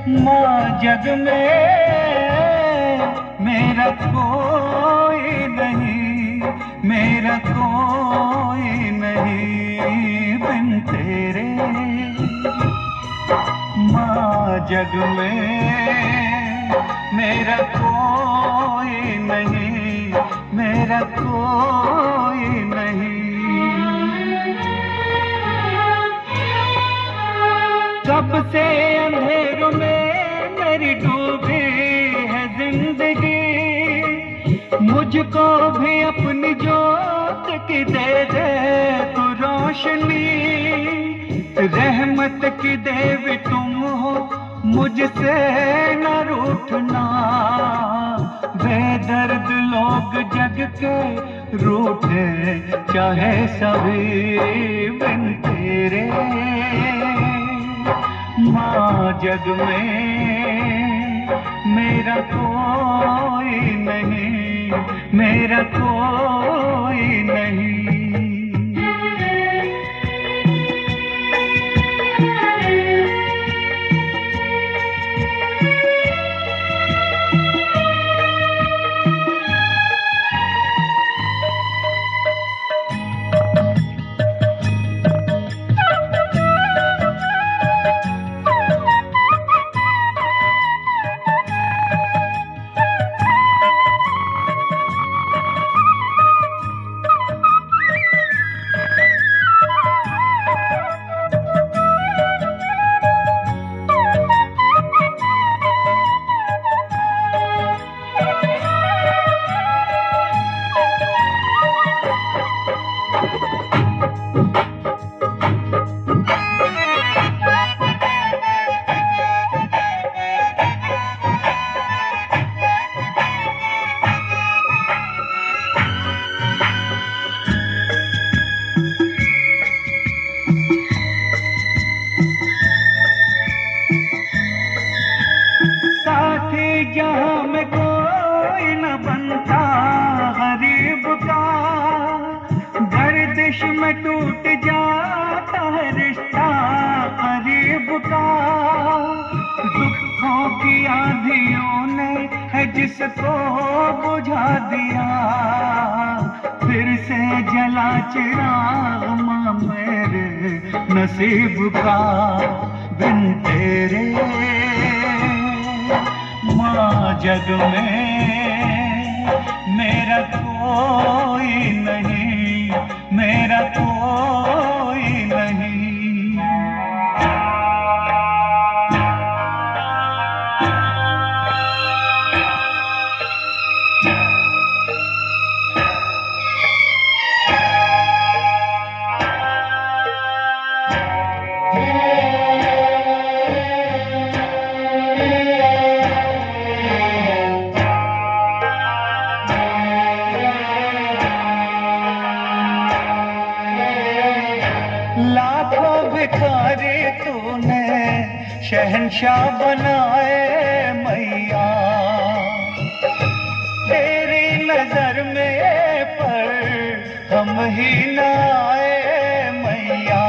माँ जग में मेरा कोई नहीं, मेरा कोई नहीं बिन तेरे। माँ जग में मेरा कोई नहीं, मेरा कोई नहीं। कब से अंधेरों में मेरी डूबी है जिंदगी, मुझको भी अपनी जोत की दे दे तू रोशनी। रहमत की देवी तुम हो, मुझसे न रूठना। बेदर्द लोग जग के रूठे चाहे सभी बिन तेरे। माँ जग में मेरा कोई नहीं, मेरा कोई नहीं। जहाँ में कोई न बनता गरीब का, गर्दिश में टूट जाता है रिश्ता गरीब का। दुखों की आंधियों ने है जिसको बुझा दिया, फिर से जला चिराग माँ मेरे नसीब का बिन तेरे। माँ जग में मेरा कोई नहीं, मेरा कोई नहीं। लाखों भिखारी तूने शहंशाह बनाए मैया, तेरी नजर में पर हम ही न आए मैया।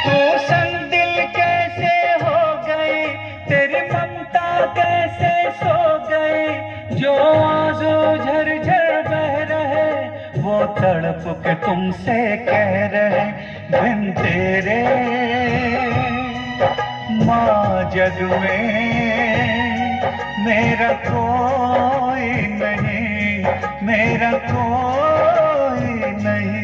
तू संग दिल कैसे हो गई, तेरी ममता कैसे सो गई। जो आंसू झरझर बह रहे वो तड़प के तुमसे कह रहे बिन तेरे। माँ जग में मेरा कोई नहीं, मेरा कोई नहीं।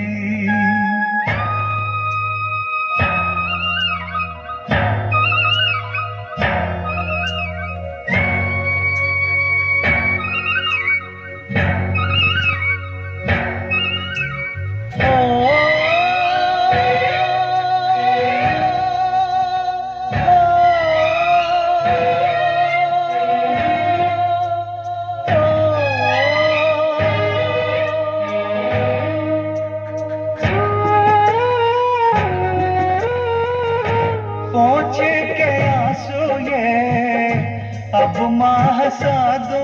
पोंछ के आंसू ये अब माँ हंसा दो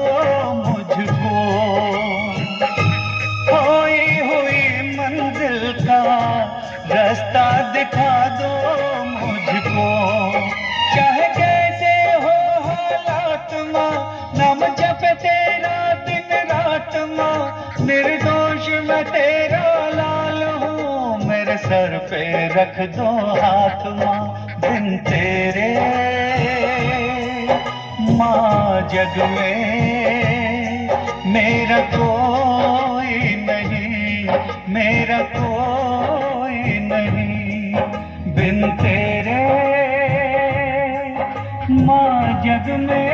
मुझको, खोई हुई मंजिल का रास्ता दिखा दो मुझको। चाहे कैसे हो सर पे रख दो हाथ माँ, बिन तेरे माँ जग में मेरा कोई नहीं, मेरा कोई नहीं, बिन तेरे माँ जग में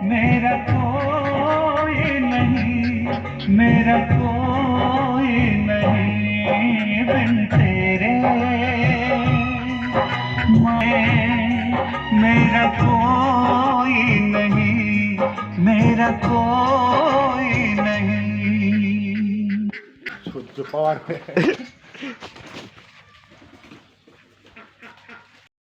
मेरा कोई नहीं, मेरा कोई नहीं, बिन तेरे मेरा कोई नहीं, मेरा कोई नहीं। সহ্য পাওয়ার